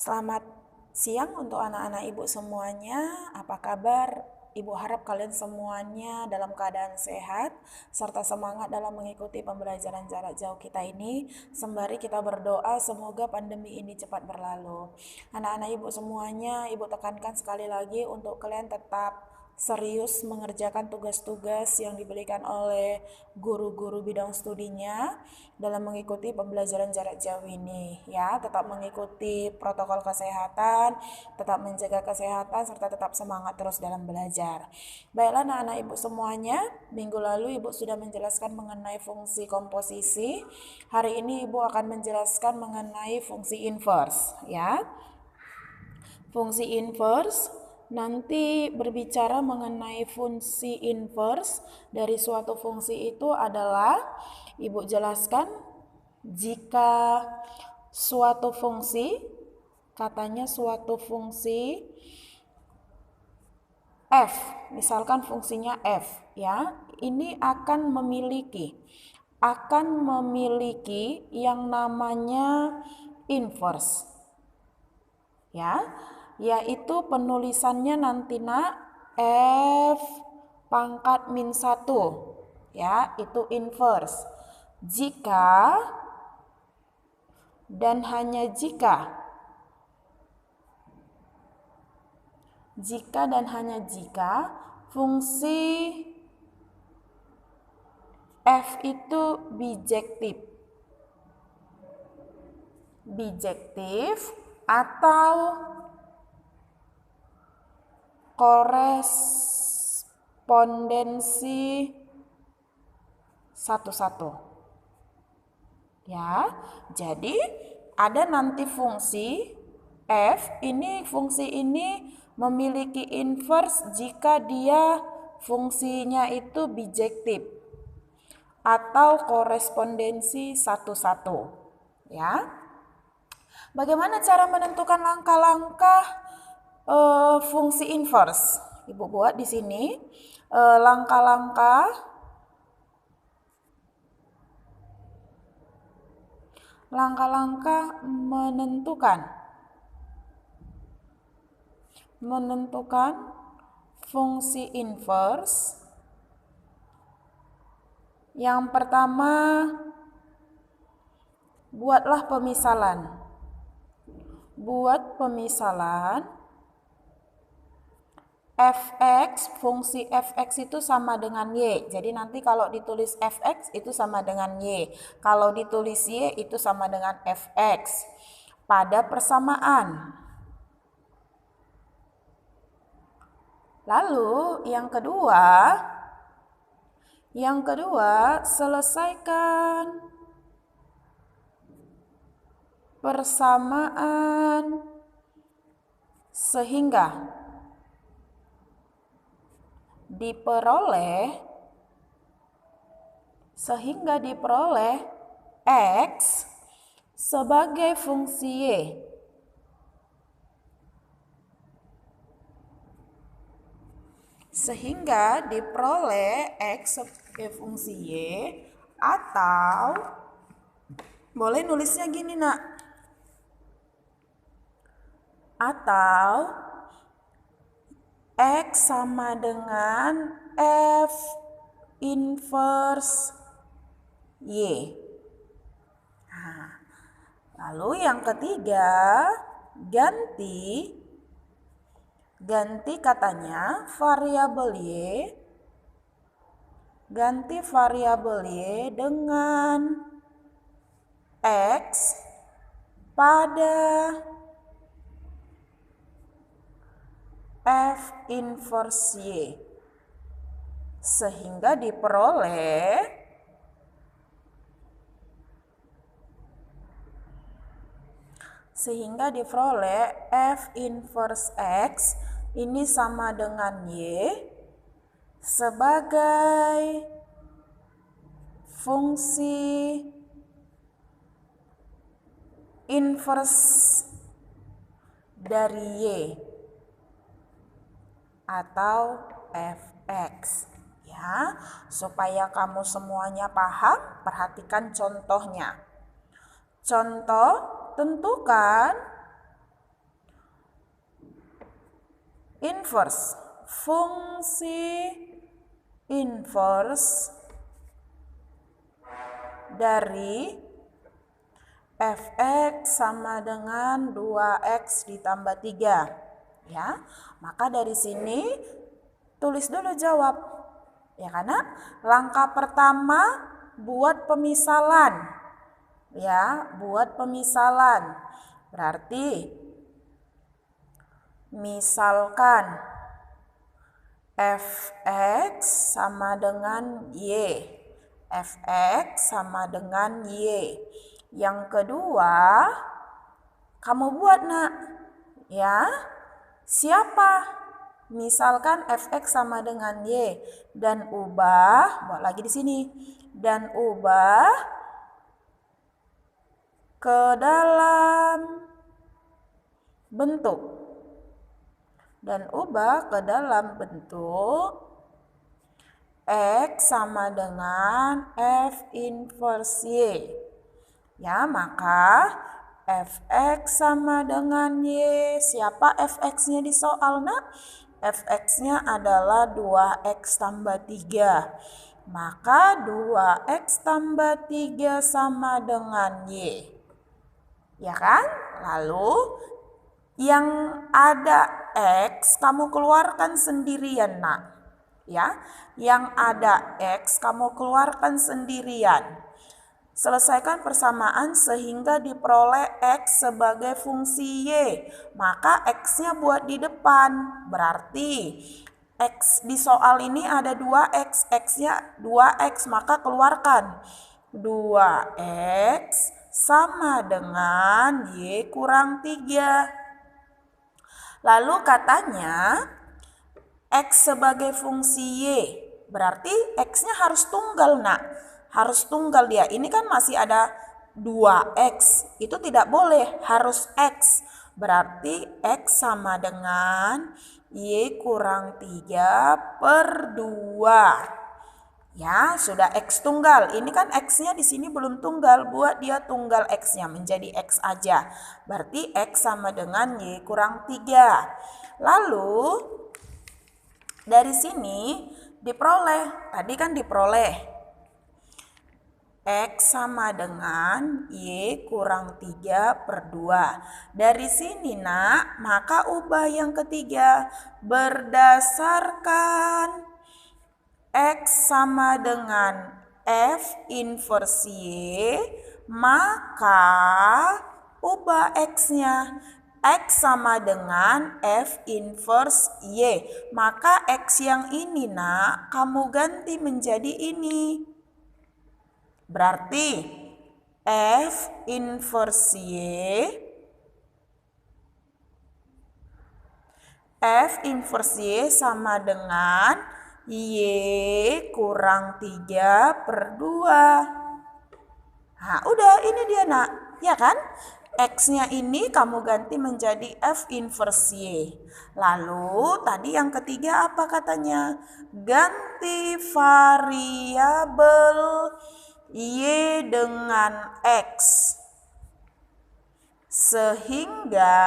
Selamat siang untuk anak-anak ibu semuanya. Apa kabar? Ibu harap kalian semuanya dalam keadaan sehat serta semangat dalam mengikuti pembelajaran jarak jauh kita ini. Sembari kita berdoa semoga pandemi ini cepat berlalu. Anak-anak ibu semuanya, ibu tekankan sekali lagi untuk kalian tetap serius mengerjakan tugas-tugas yang diberikan oleh guru-guru bidang studinya dalam mengikuti pembelajaran jarak jauh ini ya. Tetap mengikuti protokol kesehatan, tetap menjaga kesehatan serta tetap semangat terus dalam belajar. Baiklah anak-anak ibu semuanya, minggu lalu ibu sudah menjelaskan mengenai fungsi komposisi. Hari ini ibu akan menjelaskan mengenai fungsi inverse ya. Fungsi inverse nanti berbicara mengenai fungsi inverse dari suatu fungsi itu adalah ibu jelaskan jika suatu fungsi, katanya suatu fungsi f, misalkan fungsinya f ya, ini akan memiliki yang namanya inverse ya, yaitu penulisannya nanti nak f pangkat min 1 ya, itu inverse. Jika dan hanya jika fungsi f itu bijektif atau korespondensi satu-satu ya. Jadi ada nanti fungsi f ini, fungsi ini memiliki inverse jika dia fungsinya itu bijektif atau korespondensi satu-satu ya. Bagaimana cara menentukan langkah-langkah fungsi inverse? Ibu buat di sini langkah-langkah menentukan fungsi inverse. Yang pertama, buatlah pemisalan. Buat pemisalan fx, fungsi fx itu sama dengan y. Jadi nanti kalau ditulis fx itu sama dengan y. Kalau ditulis y itu sama dengan fx. Pada persamaan. Lalu yang kedua selesaikan persamaan sehingga diperoleh x sebagai fungsi y. Sehingga diperoleh x sebagai fungsi y, atau boleh nulisnya gini nak, atau x sama dengan f inverse y. Nah, lalu yang ketiga, ganti katanya variabel y dengan x pada f inverse y sehingga diperoleh f inverse x ini sama dengan y sebagai fungsi inverse dari y atau fx ya. Supaya kamu semuanya paham, perhatikan contohnya. Contoh, tentukan Inverse. Fungsi inverse dari fx sama dengan 2x ditambah 3. Ya, maka dari sini tulis dulu jawab. Ya, karena langkah pertama buat pemisalan. Ya, buat pemisalan. Berarti misalkan fx sama dengan y. Fx sama dengan y. Yang kedua, kamu buat nak. Ya, siapa? Misalkan fx sama dengan y dan ubah, buat lagi di sini. Dan ubah ke dalam bentuk. Dan ubah ke dalam bentuk X sama dengan F inverse Y. Ya, maka Fx sama dengan Y. Siapa Fx-nya di soal, nak? Fx-nya adalah 2x tambah 3. Maka 2x tambah 3 sama dengan Y. Ya kan? Lalu yang ada X kamu keluarkan sendirian, nak. Ya, yang ada X kamu keluarkan sendirian. Selesaikan persamaan sehingga diperoleh X sebagai fungsi Y. Maka X-nya buat di depan. Berarti X di soal ini ada 2X. X-nya 2X, maka keluarkan. 2X sama dengan Y kurang 3. Lalu katanya X sebagai fungsi Y, berarti X-nya harus tunggal, nak. Harus tunggal dia. Ini kan masih ada 2X. Itu tidak boleh, harus X. Berarti X sama dengan Y kurang 3 per 2. Ya, sudah X tunggal. Ini kan X-nya di sini belum tunggal. Buat dia tunggal X-nya menjadi X aja. Berarti X sama dengan Y kurang 3. Lalu dari sini diperoleh, tadi kan diperoleh X sama dengan Y kurang 3 per 2. Dari sini, nak, maka ubah yang ketiga berdasarkan X sama dengan F inverse Y, maka ubah X-nya. X sama dengan F inverse Y. Maka X yang ini, nak, kamu ganti menjadi ini. Berarti F inverse Y, F inverse Y sama dengan Y kurang 3 per 2. Nah, udah ini dia, nak. Ya kan? X-nya ini kamu ganti menjadi F inverse Y. Lalu tadi yang ketiga apa katanya? Ganti variabel Y dengan X. Sehingga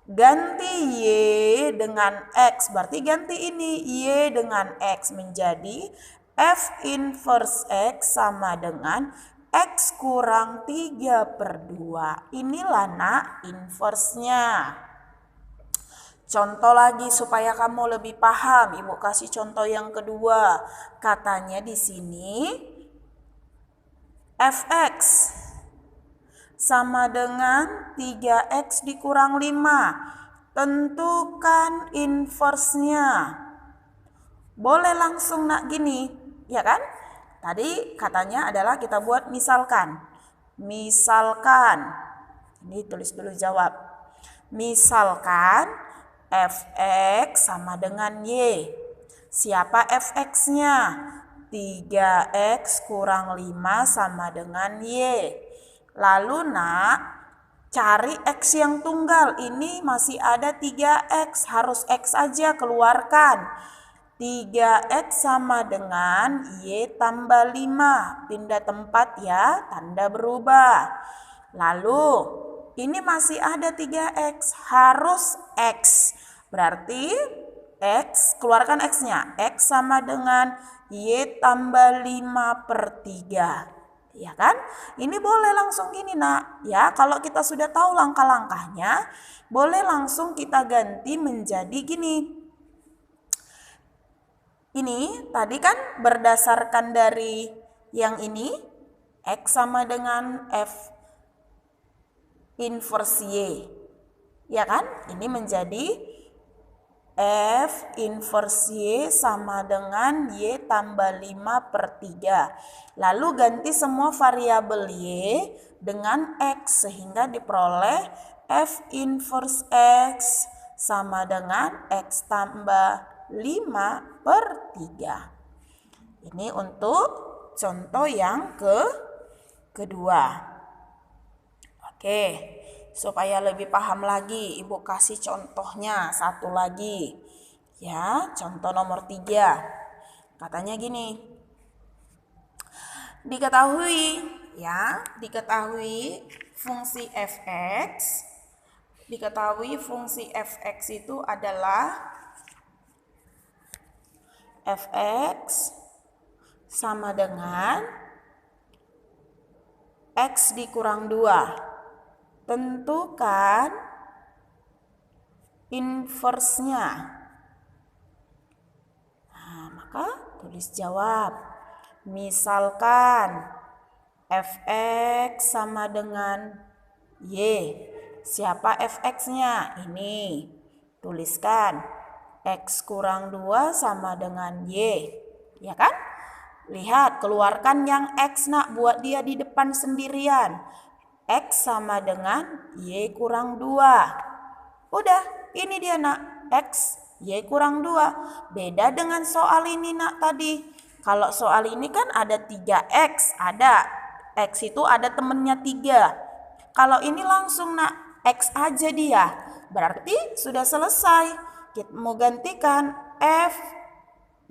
ganti Y dengan X. Berarti ganti ini Y dengan X menjadi F inverse X sama dengan X kurang 3 per 2. Inilah, nak, inverse-nya. Contoh lagi supaya kamu lebih paham. Ibu kasih contoh yang kedua. Katanya di sini Fx sama dengan 3x dikurang 5. Tentukan inverse-nya. Boleh langsung, nak, gini. Ya kan? Tadi katanya adalah kita buat misalkan. Misalkan. Ini tulis dulu jawab. Misalkan Fx sama dengan Y. Siapa Fx-nya? 3x kurang 5 sama dengan Y. Lalu, nak, cari X yang tunggal. Ini masih ada 3x. Harus X aja, keluarkan. 3x sama dengan Y tambah 5. Pindah tempat ya, tanda berubah. Lalu ini masih ada 3x, harus X. Berarti X, keluarkan X-nya. X sama dengan Y tambah 5/3. Ya kan? Ini boleh langsung gini nak. Ya, kalau kita sudah tahu langkah-langkahnya, boleh langsung kita ganti menjadi gini. Ini tadi kan berdasarkan dari yang ini, X sama dengan F inverse Y. Ya kan? Ini menjadi F inverse Y sama dengan Y tambah 5/3. Lalu ganti semua variabel Y dengan X sehingga diperoleh F inverse X sama dengan X tambah 5/3. Ini untuk contoh yang kedua. Oke, supaya lebih paham lagi, Ibu kasih contohnya satu lagi. Ya, contoh nomor 3. Katanya gini. Diketahui fungsi fx. Diketahui fungsi fx itu adalah fx sama dengan x dikurang 2. Tentukan inverse-nya. Nah, maka tulis jawab. Misalkan fx sama dengan y. Siapa fx-nya? Ini. Tuliskan x kurang 2 sama dengan y. Ya kan? Lihat, keluarkan yang x nak, buat dia di depan sendirian. X sama dengan Y kurang 2. Udah, ini dia nak, X, Y kurang 2. Beda dengan soal ini nak tadi. Kalau soal ini kan ada 3X, ada. X itu ada temennya 3. Kalau ini langsung nak, X aja dia. Berarti sudah selesai. Kita mau gantikan F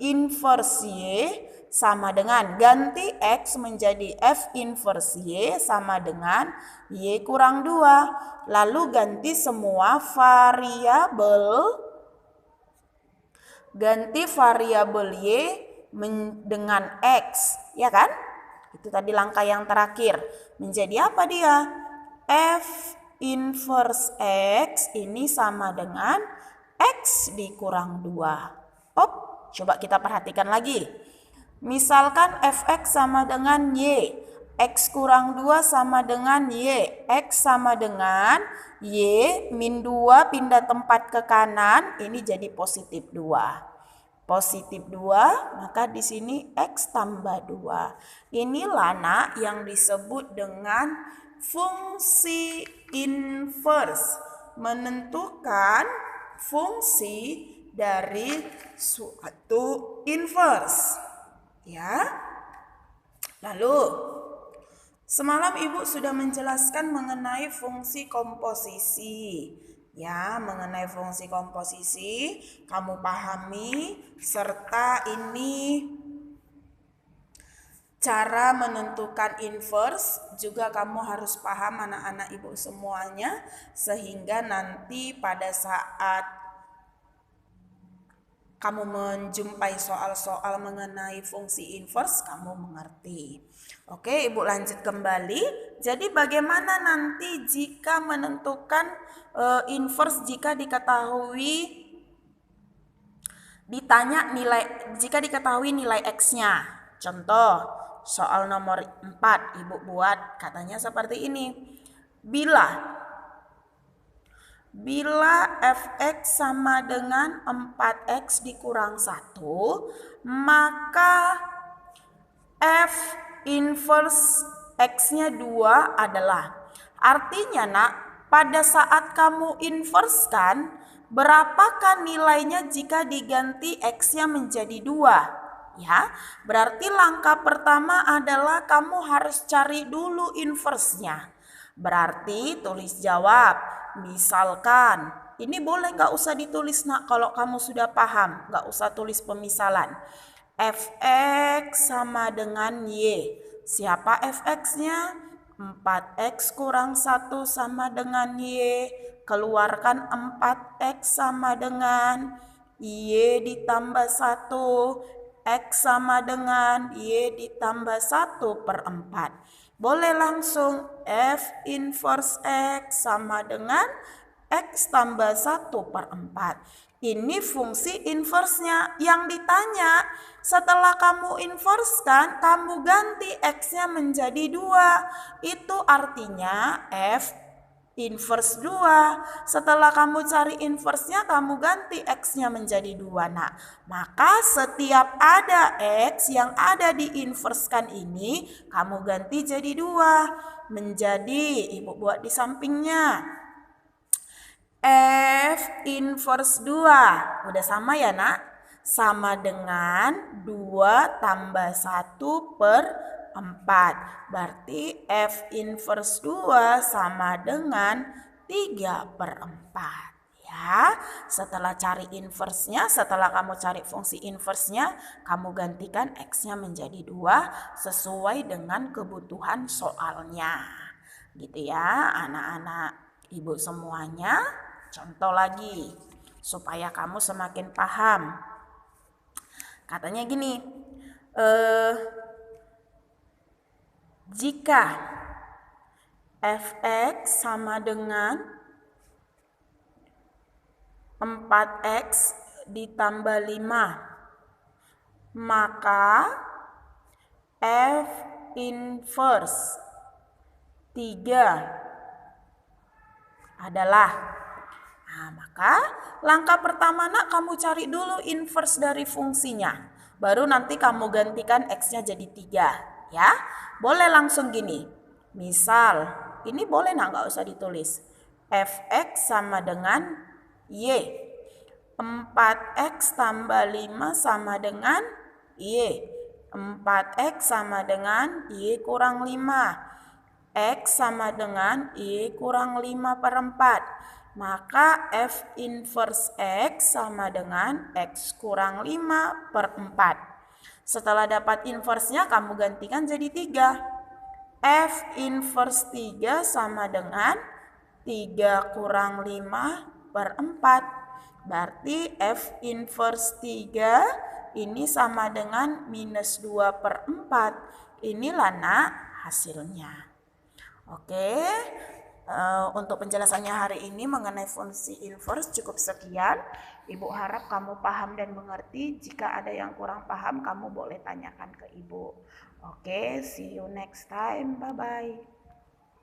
inverse Y sama dengan ganti X menjadi F inverse Y sama dengan Y kurang 2. Lalu ganti semua variabel. Ganti variabel Y dengan X. Ya kan? Itu tadi langkah yang terakhir. Menjadi apa dia? F inverse X ini sama dengan X dikurang 2. Coba kita perhatikan lagi. Misalkan fx sama dengan y, x kurang 2 sama dengan y, x sama dengan y min 2 pindah tempat ke kanan, ini jadi positif 2. Positif 2, maka di sini x tambah 2. Inilah nak yang disebut dengan fungsi inverse. Menentukan fungsi dari suatu inverse. Ya. Lalu semalam Ibu sudah menjelaskan mengenai fungsi komposisi. Ya, mengenai fungsi komposisi kamu pahami, serta ini cara menentukan inverse juga kamu harus paham anak-anak Ibu semuanya, sehingga nanti pada saat kamu menjumpai soal-soal mengenai fungsi inverse, kamu mengerti. Oke, Ibu lanjut kembali. Jadi bagaimana nanti jika menentukan inverse jika diketahui jika diketahui nilai X-nya. Contoh, soal nomor 4 Ibu buat, katanya seperti ini. Bila fx sama dengan 4x dikurang 1, maka f inverse x-nya 2 adalah. Artinya nak, pada saat kamu inverse kan, berapakah nilainya jika diganti x-nya menjadi 2? Ya, berarti langkah pertama adalah kamu harus cari dulu inverse-nya. Berarti tulis jawab. Misalkan, ini boleh gak usah ditulis nak kalau kamu sudah paham, gak usah tulis pemisalan. Fx sama dengan Y. Siapa fx-nya? 4x kurang 1 sama dengan Y. Keluarkan 4x sama dengan Y ditambah 1. X sama dengan Y ditambah 1 per 4. Boleh langsung F inverse X sama dengan X tambah 1 per 4. Ini fungsi inversnya. Yang ditanya, setelah kamu inverskan, kamu ganti X-nya menjadi 2. Itu artinya F inverse 2. Setelah kamu cari inversnya, kamu ganti X-nya menjadi 2. Nah, maka setiap ada X yang ada diinverskan ini, kamu ganti jadi 2. Menjadi, Ibu buat di sampingnya. F inverse 2. Udah sama ya nak? Sama dengan 2 tambah 1 per 4. Berarti F inverse 2 sama dengan 3 per 4. Ya, setelah cari inversenya, setelah kamu cari fungsi inversenya, kamu gantikan X-nya menjadi 2 sesuai dengan kebutuhan soalnya. Gitu ya anak-anak ibu semuanya. Contoh lagi, supaya kamu semakin paham. Katanya gini, jika fx sama dengan 4x ditambah 5, maka f inverse 3 adalah. Nah, maka langkah pertama nak kamu cari dulu inverse dari fungsinya. Baru nanti kamu gantikan X-nya jadi 3. Ya, boleh langsung gini. Misal, ini boleh nggak usah ditulis. Fx sama dengan Y. 4x tambah 5 sama dengan Y. 4x sama dengan Y kurang 5. X sama dengan Y kurang 5 per 4. Maka F inverse X sama dengan X kurang 5 per 4. Setelah dapat inversenya, kamu gantikan jadi 3. F inverse 3 sama dengan 3 kurang 5 per 4. Berarti F inverse 3 ini sama dengan minus 2 per 4. Inilah nak hasilnya. Oke. Untuk penjelasannya hari ini mengenai fungsi inverse cukup sekian. Ibu harap kamu paham dan mengerti. Jika ada yang kurang paham, kamu boleh tanyakan ke Ibu. Oke, see you next time. Bye-bye.